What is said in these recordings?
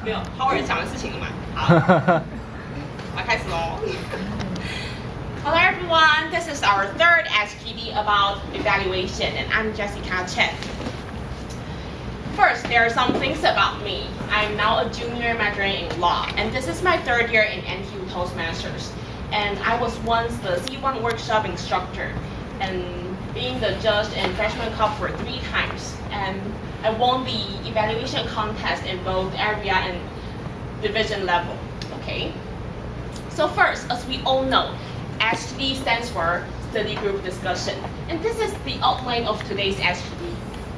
没有好人讲的事情了嘛？好，我要开始喽。Hello everyone, this is our third SGD about evaluation, and I'm Jessica Chen. First, there are some things about me. I'm now a junior majoring in law, and this is my third year in NTU Toastmasters. And I was once the C1 workshop instructor, and being the judge in Freshman Cup for 3 times. And I won the evaluation contest in both area and division level. Okay. So first, as we all know, SGD stands for Study Group Discussion, and this is the outline of today's SGD.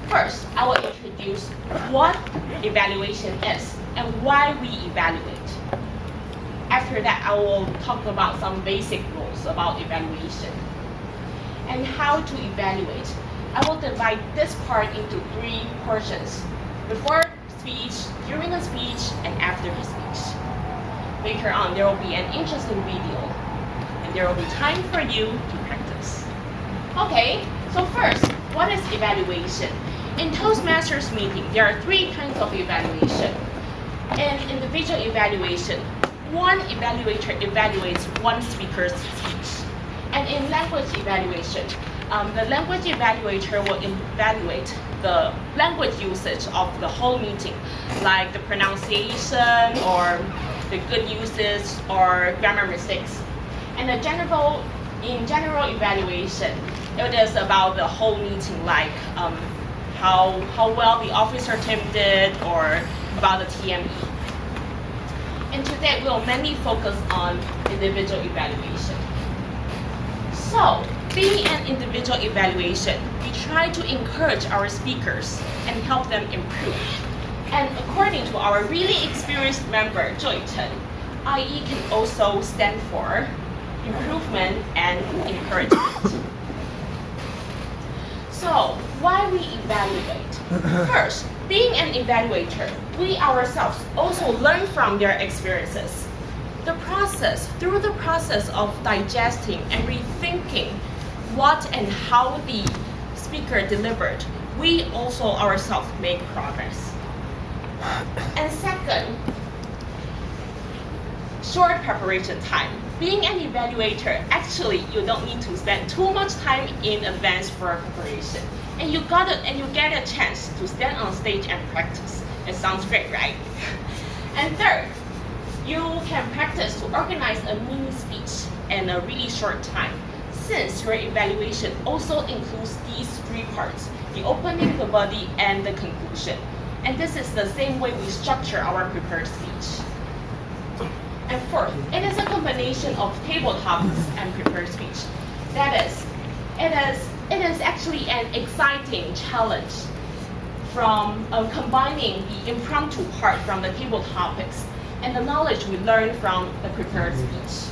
First, I will introduce what evaluation is and why we evaluate. After that, I will talk about some basic rules about evaluation and how to evaluate. I will divide this part into 3 portions: before speech, during a speech, and after the speech. Later on, there will be an interesting video, and there will be time for you to practice. Okay, so first, what is evaluation? In Toastmasters meeting, there are 3 kinds of evaluation. In individual evaluation, one evaluator evaluates one speaker's speech. And in language evaluation, the language evaluator will evaluate the language usage of the whole meeting, like the pronunciation or the good usage or grammar mistakes. And in general evaluation, it is about the whole meeting, like how well the officer team did or about the TME. And today we'll mainly focus on individual evaluation. So, being an individual evaluation, we try to encourage our speakers and help them improve. And according to our really experienced member, Joy Chen, IE can also stand for improvement and encouragement. So, why we evaluate? First, being an evaluator, we ourselves also learn from their experiences. Through the process of digesting and rethinking what and how the speaker delivered, we also ourselves make progress. And second, short preparation time. Being an evaluator, actually, you don't need to spend too much time in advance for preparation. And you get a chance to stand on stage and practice. It sounds great, right? And third, you can practice to organize a mini speech in a really short time, since your evaluation also includes these 3 parts: the opening, the body, and the conclusion. And this is the same way we structure our prepared speech. And fourth, it is a combination of table topics and prepared speech. That is, it is actually an exciting challenge from combining the impromptu part from the table topics and the knowledge we learn from the prepared speech.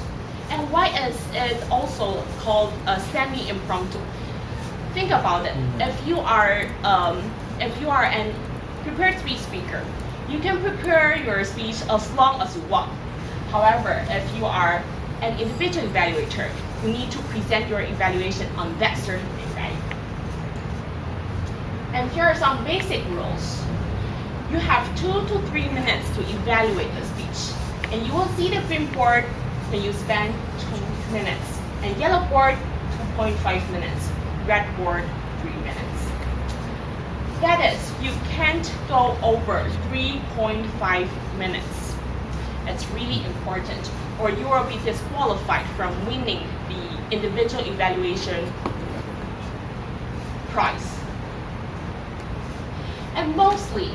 And why is it also called a semi-impromptu? Think about it. If you are an prepared speech speaker, you can prepare your speech as long as you want. However, if you are an individual evaluator, you need to present your evaluation on that certain day, right? And here are some basic rules. You have 2 to 3 minutes to evaluate the speech. And you will see the green board when you spend 2 minutes. And yellow board, 2.5 minutes. Red board, 3 minutes. That is, you can't go over 3.5 minutes. It's really important, or you will be disqualified from winning the individual evaluation prize. And mostly,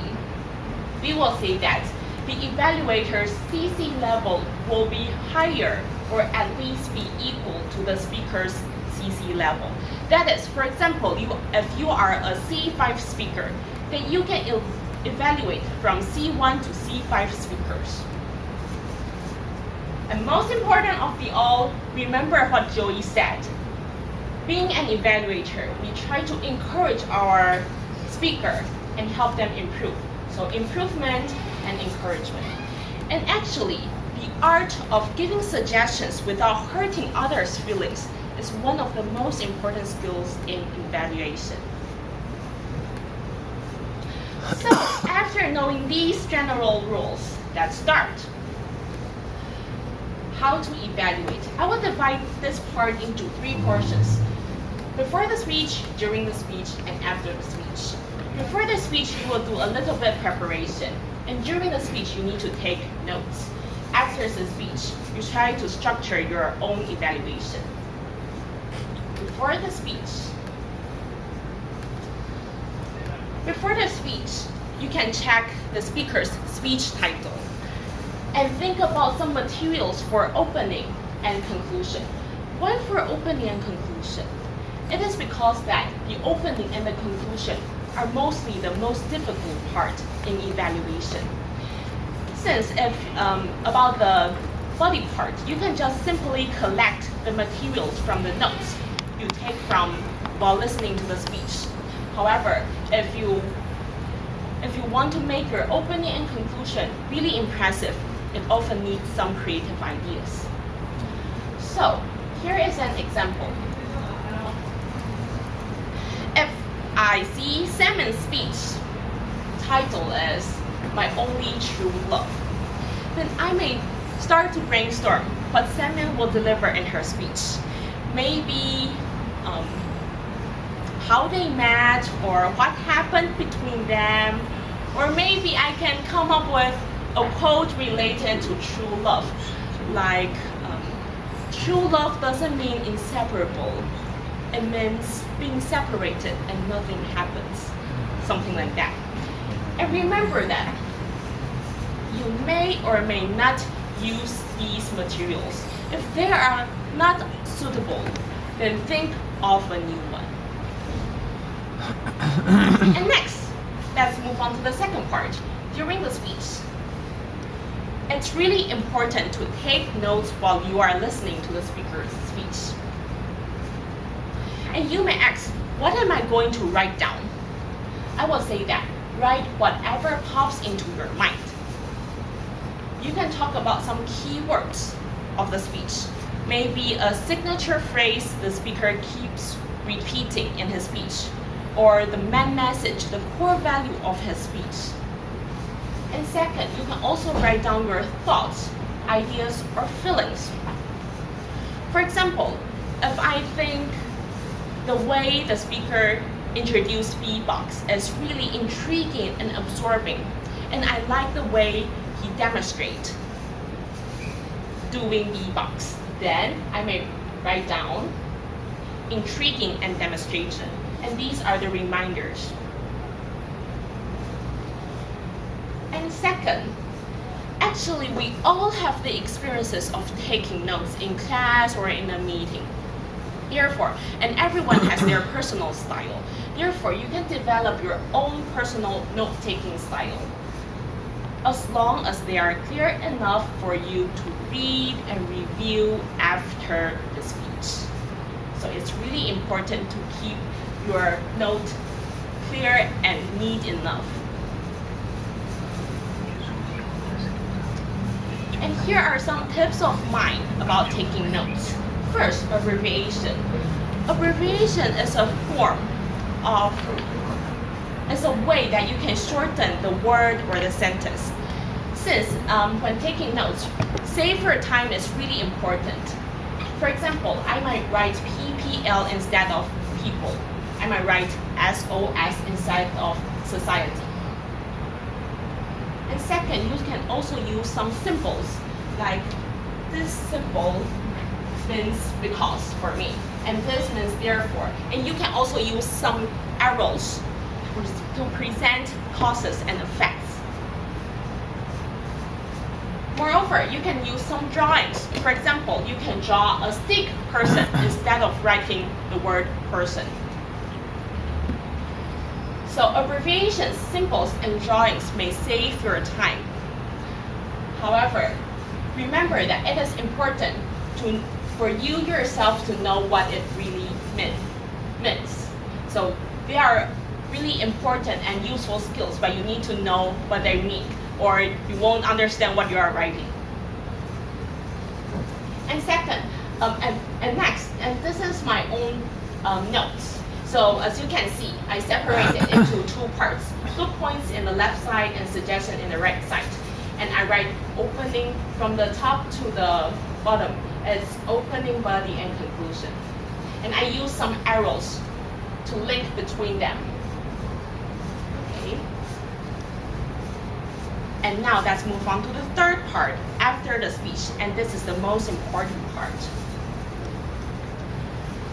we will say that the evaluator's CC level will be higher or at least be equal to the speaker's CC level. That is, for example, if you are a C5 speaker, then you can evaluate from C1 to C5 speakers. And most important of the all, remember what Joey said. Being an evaluator, we try to encourage our speaker and help them improve. So improvement and encouragement. And actually, the art of giving suggestions without hurting others' feelings is one of the most important skills in evaluation. So after knowing these general rules, Let's start. How to evaluate? I will divide this part into 3 portions. Before the speech, during the speech, and after the speech. Before the speech, you will do a little bit preparation. And during the speech, you need to take notes. After the speech, you try to structure your own evaluation. Before the speech, you can check the speaker's speech title and think about some materials for opening and conclusion. Why for opening and conclusion? It is because that the opening and the conclusion are mostly the most difficult part in evaluation. Since if about the body part, you can just simply collect the materials from the notes you take from while listening to the speech. However, if you want to make your opening and conclusion really impressive, it often needs some creative ideas. So here is an example. If I see Simon's speech title is My Only True Love, then I may start to brainstorm what Simon will deliver in her speech. Maybe how they met or what happened between them, or maybe I can come up with a quote related to true love, like true love doesn't mean inseparable. It means being separated and nothing happens, something like that. And remember that you may or may not use these materials. If they are not suitable, then think of a new one. And next, let's move on to the second part, during the speech. It's really important to take notes while you are listening to the speaker's speech. And you may ask, what am I going to write down? I will say that write whatever pops into your mind. You can talk about some keywords of the speech. Maybe a signature phrase the speaker keeps repeating in his speech, or the main message, the core value of his speech. And second, you can also write down your thoughts, ideas, or feelings. For example, if I think the way the speaker introduced beatbox is really intriguing and absorbing, and I like the way he demonstrates doing beatbox, then I may write down intriguing and demonstration. And these are the reminders. And second, actually we all have the experiences of taking notes in class or in a meeting. Therefore, and everyone has their personal style. Therefore, you can develop your own personal note-taking style, as long as they are clear enough for you to read and review after the speech. So it's really important to keep your note clear and neat enough. And here are some tips of mine about taking notes. First, abbreviation. Abbreviation is a way that you can shorten the word or the sentence. Since when taking notes, save your time is really important. For example, I might write PPL instead of people. I might write SOS instead of society. And second, you can also use some symbols, like this symbol means because for me, and this means therefore. And you can also use some arrows to present causes and effects. Moreover, you can use some drawings. For example, you can draw a stick person instead of writing the word person. So abbreviations, symbols, and drawings may save your time. However, remember that it is important for you yourself to know what it really means. So they are really important and useful skills, but you need to know what they mean, or you won't understand what you are writing. And second, and next, and this is my own notes. So as you can see, I separated into 2 parts, good points in the left side and suggestion in the right side. and I write opening from the top to the bottom. It's opening, body, and conclusion. And I use some arrows to link between them. Okay. And now let's move on to the third part, after the speech, and this is the most important part.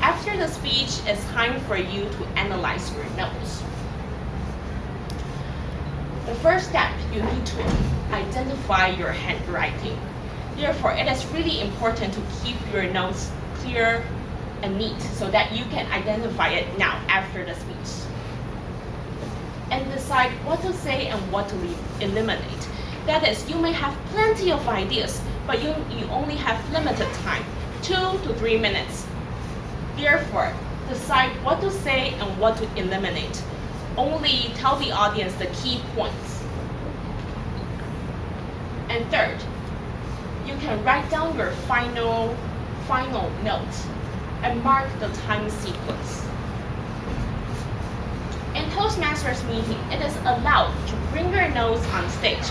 After the speech, it's time for you to analyze your notes. The first step, you need to identify your handwriting. Therefore, it is really important to keep your notes clear and neat so that you can identify it now after the speech. And decide what to say and what to eliminate. That is, you may have plenty of ideas, but you only have limited time, 2 to 3 minutes. Therefore, decide what to say and what to eliminate. Only tell the audience the key points. And third, you can write down your final note and mark the time sequence. In Toastmasters meeting, it is allowed to bring your notes on stage.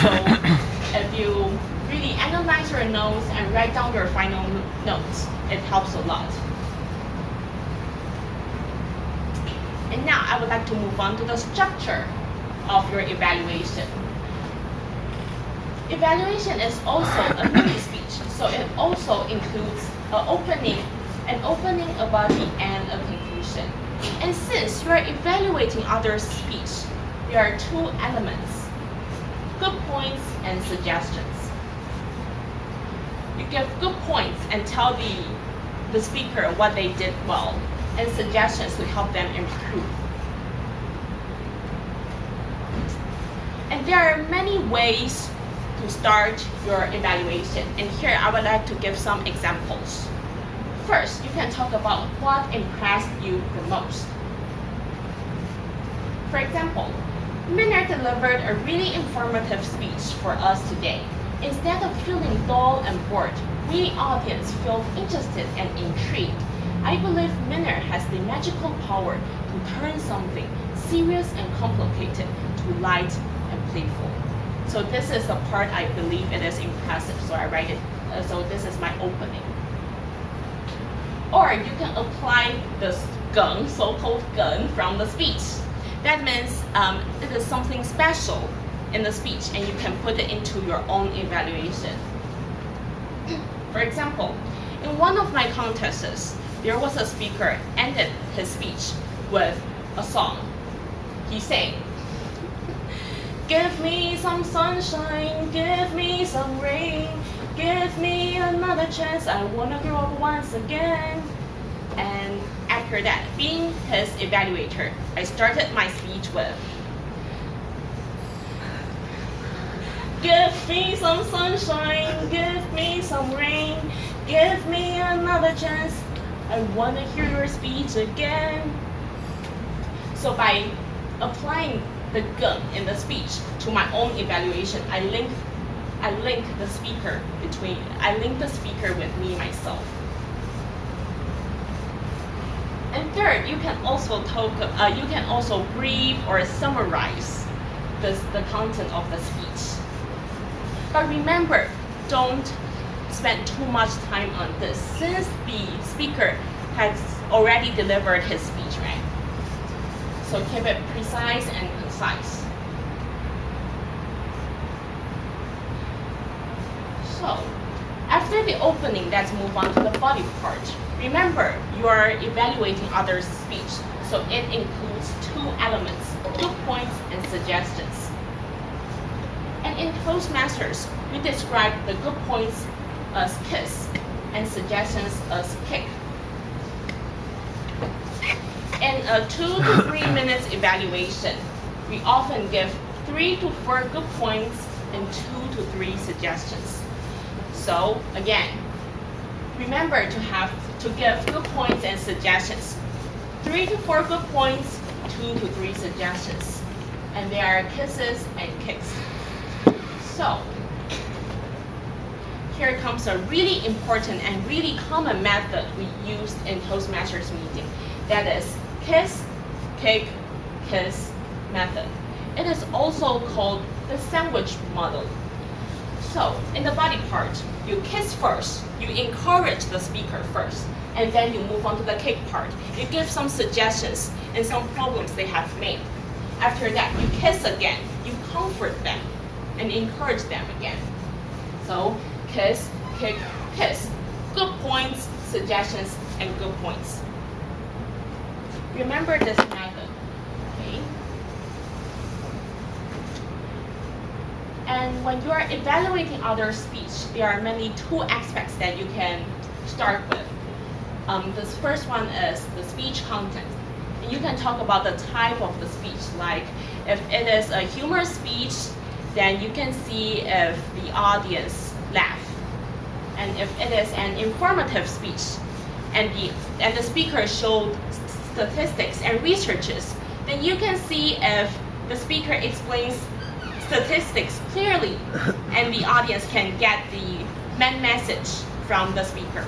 So if you really analyze your notes and write down your final notes, it helps a lot. And now I would like to move on to the structure of your evaluation. Evaluation is also a mini speech, so it also includes an opening, a body, and a conclusion. And since you are evaluating others' speech, there are 2 elements, good points and suggestions. You give good points and tell the speaker what they did well, and suggestions to help them improve. And there are many ways to start your evaluation, and here I would like to give some examples. First, you can talk about what impressed you the most. For example, Minna delivered a really informative speech for us today. Instead of feeling dull and bored, we audience feel interested and intrigued. I believe Minna has the magical power to turn something serious and complicated to light and playful. So this is the part I believe it is impressive, so I write it, so this is my opening. Or you can apply the gung, so-called gung, from the speech. That means it is something special in the speech and you can put it into your own evaluation. For example, in one of my contests, there was a speaker ended his speech with a song. He sang, "Give me some sunshine, give me some rain, give me another chance, I wanna grow up once again." And after that, being his evaluator, I started my speech with, "Give me some sunshine, give me some rain, give me another chance, I wanna hear your speech again." So by applying the gung in the speech to my own evaluation, I link the speaker with me myself. And third, you can also brief or summarize the content of the speech. But remember, don't spend too much time on this since the speaker has already delivered his speech, right? So keep it precise and concise. So, after the opening, let's move on to the body part. Remember, you are evaluating others' speech, so it includes 2 elements, good points and suggestions. And in Toastmasters, we describe the good points as kiss and suggestions as kick. In a 2 to 3 minutes evaluation, we often give 3 to 4 good points and 2 to 3 suggestions. So again, remember to give good points and suggestions. 3 to 4 good points, 2 to 3 suggestions. And there are kisses and kicks. So here comes a really important and really common method we used in Toastmasters meeting. That is kiss, kick, kiss method. It is also called the sandwich model. So in the body part, you kiss first, you encourage the speaker first, and then you move on to the kick part. You give some suggestions and some problems they have made. After that, you kiss again, you comfort them and encourage them again. So kiss, kick, kiss. Good points, suggestions, and good points. Remember this method, okay? And when you are evaluating other speech, there are mainly two aspects that you can start with. This first one is the speech content. And you can talk about the type of the speech, like if it is a humor speech, then you can see if the audience laugh. And if it is an informative speech, and the speaker showed statistics and researches, then you can see if the speaker explains statistics clearly and the audience can get the main message from the speaker.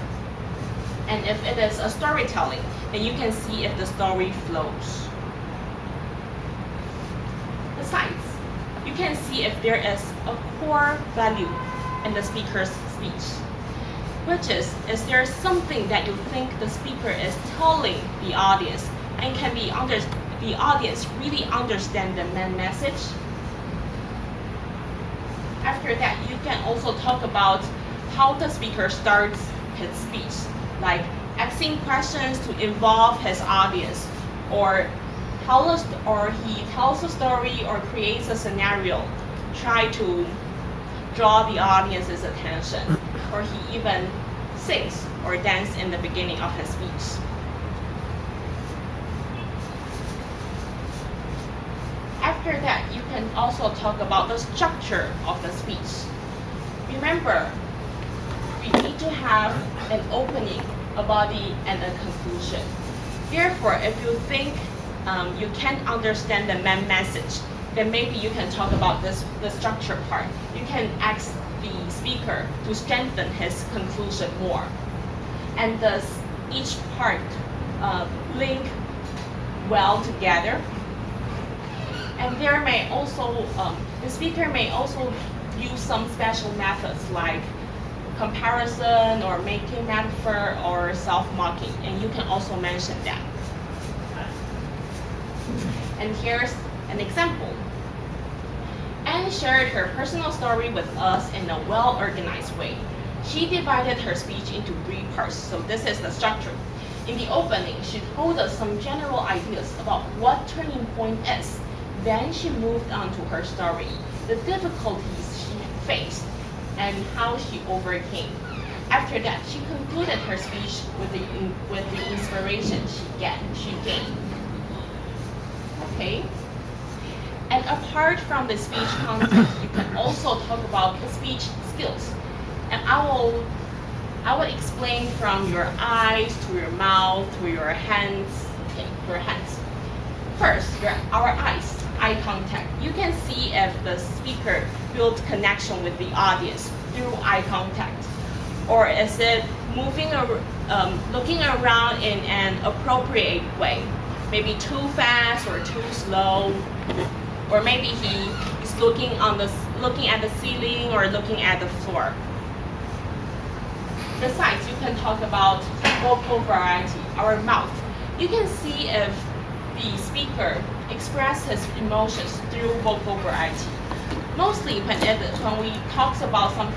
And if it is a storytelling, then you can see if the story flows. Besides, you can see if there is a core value in the speaker's speech, which is there something that you think the speaker is telling the audience, and can the audience really understand the main message? After that, you can also talk about how the speaker starts his speech, like asking questions to involve his audience, or he tells a story or creates a scenario, try to draw the audience's attention, or he even sings or dances in the beginning of his speech. After that, you can also talk about the structure of the speech. Remember, we need to have an opening, a body, and a conclusion. Therefore, if you think you can't understand the main message, then maybe you can talk about the structure part. You can ask the speaker to strengthen his conclusion more. And thus, each part link well together. And there may also, the speaker may also use some special methods like comparison or making metaphor or self-mocking, and you can also mention that. And here's an example. Anne shared her personal story with us in a well-organized way. She divided her speech into 3 parts, so this is the structure. In the opening, she told us some general ideas about what turning point is. Then she moved on to her story, the difficulties she faced, and how she overcame. After that, she concluded her speech with the inspiration she gained. Okay? And apart from the speech content, you can also talk about the speech skills. And I will explain from your eyes to your mouth to your hands. Okay, your hands. First, our eyes. Eye contact. You can see if the speaker builds connection with the audience through eye contact, or is it looking around in an appropriate way, maybe too fast or too slow, or maybe he is looking at the ceiling or looking at the floor. Besides, you can talk about vocal variety, our mouth. You can see if the speaker express his emotions through vocal variety. Mostly when we talk about some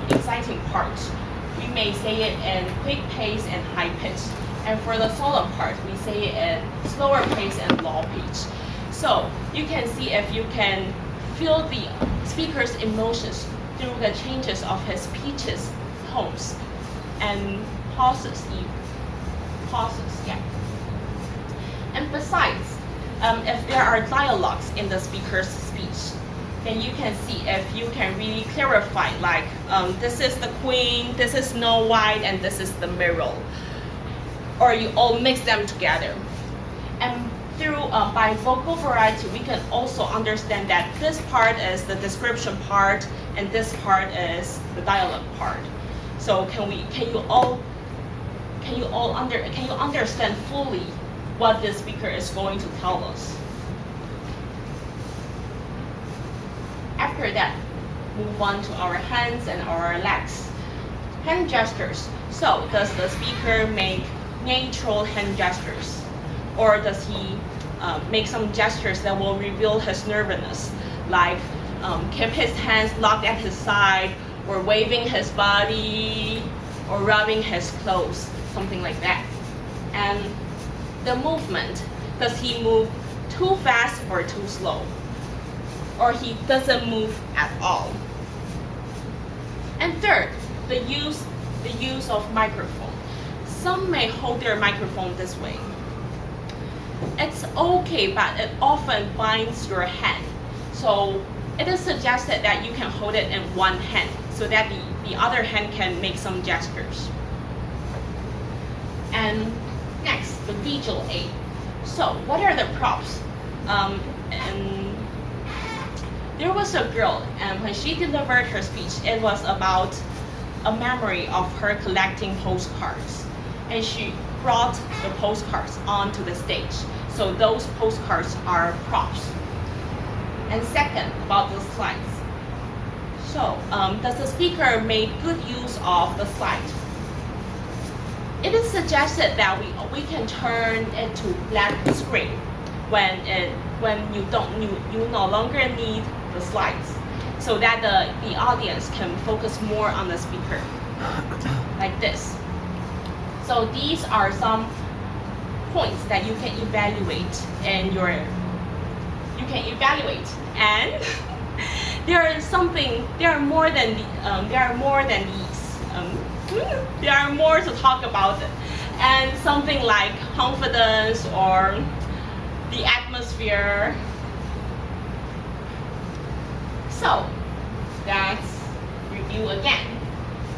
exciting parts, we may say it in quick pace and high pitch. And for the solo part, we say it in slower pace and low pitch. So you can see if you can feel the speaker's emotions through the changes of his pitches, tones, and pauses, yeah. And besides, if there are dialogues in the speaker's speech, then you can see if you can really clarify, like this is the queen, this is Snow White, and this is the mirror, or you all mix them together. And through by vocal variety, we can also understand that this part is the description part, and this part is the dialogue part. So can you all understand fully what the speaker is going to tell us? After that, move on to our hands and our legs. Hand gestures. So does the speaker make natural hand gestures? Or does he make some gestures that will reveal his nervousness, like keep his hands locked at his side, or waving his body, or rubbing his clothes, something like that. And the movement, does he move too fast or too slow? Or he doesn't move at all? And third, the use of microphone. Some may hold their microphone this way. It's okay, but it often binds your hand. So it is suggested that you can hold it in one hand so that the other hand can make some gestures. And next, the visual aid. So what are the props? And there was a girl, and when she delivered her speech, it was about a memory of her collecting postcards. And she brought the postcards onto the stage. So those postcards are props. And second, about the slides. So does the speaker make good use of the slide? It is suggested that we can turn it to black screen when you no longer need the slides, so that the audience can focus more on the speaker, like this. So these are some points that you can evaluate, and and there are more than these. There are more to talk about it, and something like confidence or the atmosphere. So let's review again.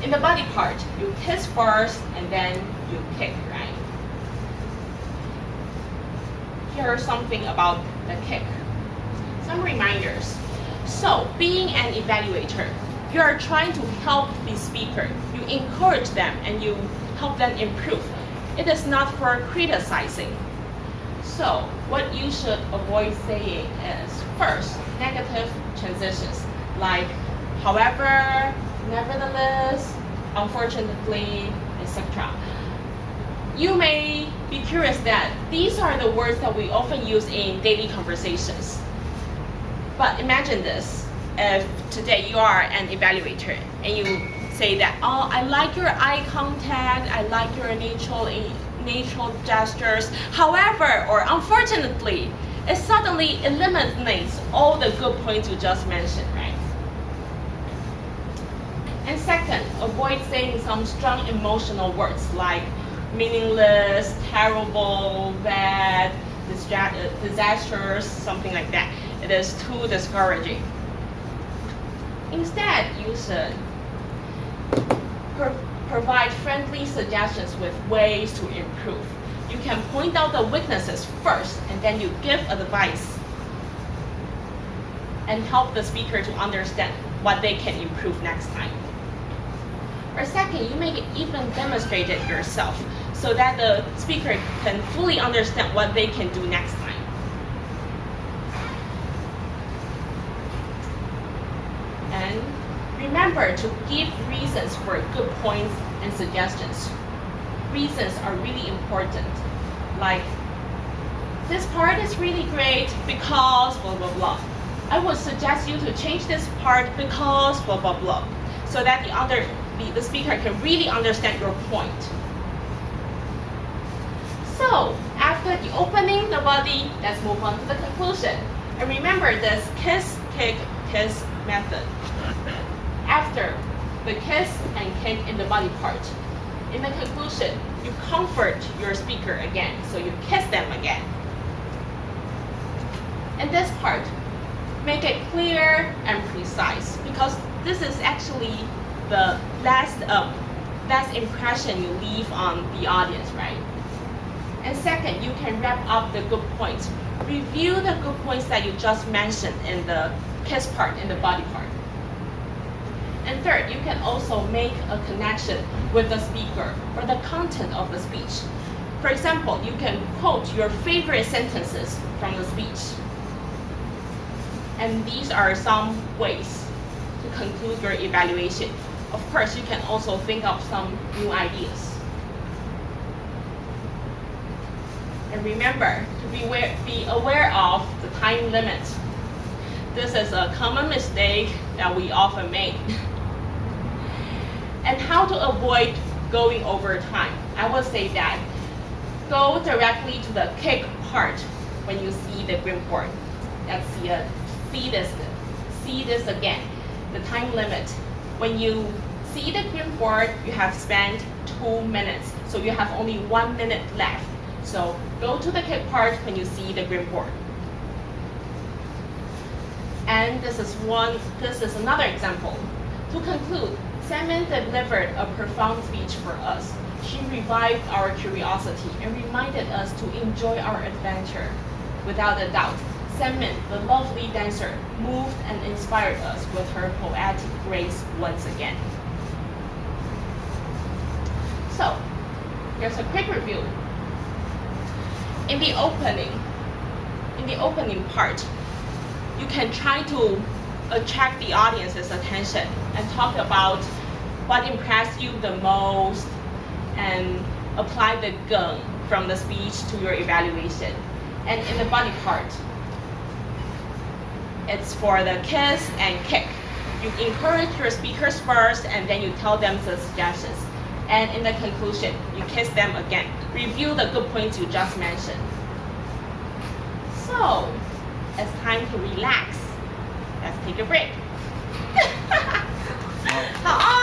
In the body part, you kiss first and then you kick, right? Here's something about the kick. Some reminders. So being an evaluator, you are trying to help the speaker. You encourage them and you help them improve. It is not for criticizing. So what you should avoid saying is, first, negative transitions, like however, nevertheless, unfortunately, etc. You may be curious that these are the words that we often use in daily conversations. But imagine this. If today you are an evaluator and you say that, oh, I like your eye contact, I like your natural gestures, however, or unfortunately, it suddenly eliminates all the good points you just mentioned, right? And second, avoid saying some strong emotional words like meaningless, terrible, bad, disastrous, something like that. It is too discouraging. Instead, you should provide friendly suggestions with ways to improve. You can point out the weaknesses first, and then you give advice and help the speaker to understand what they can improve next time. Or second, you may even demonstrate it yourself so that the speaker can fully understand what they can do next time. And remember to give reasons for good points and suggestions. Reasons are really important. Like, this part is really great because blah, blah, blah. I would suggest you to change this part because blah, blah, blah. So that the speaker can really understand your point. So, after the opening, the body, let's move on to the conclusion. And remember this kiss, kick, kiss method. After the kiss and kick in the body part, in the conclusion, you comfort your speaker again, so you kiss them again. And this part, make it clear and precise, because this is actually the last impression you leave on the audience, right? And second, you can wrap up the good points. Review the good points that you just mentioned in the kiss part, in the body part. And third, you can also make a connection with the speaker or the content of the speech. For example, you can quote your favorite sentences from the speech. And these are some ways to conclude your evaluation. Of course, you can also think of some new ideas. And remember to be aware of the time limit. This is a common mistake that we often make. And how to avoid going over time. I would say that go directly to the kick part when you see the green board. Let's see this again. The time limit. When you see the green board, you have spent 2 minutes. So you have only 1 minute left. So go to the kick part when you see the green board. And this is another example. To conclude, Salmon delivered a profound speech for us. She revived our curiosity and reminded us to enjoy our adventure. Without a doubt, Salmon, the lovely dancer, moved and inspired us with her poetic grace once again. So, here's a quick review. In the opening part, you can try to attract the audience's attention and talk about what impressed you the most and apply the gung from the speech to your evaluation. And in the body part, it's for the kiss and kick. You encourage your speakers first and then you tell them the suggestions. And in the conclusion, you kiss them again. Review the good points you just mentioned. So, it's time to relax. Let's take a break. 好。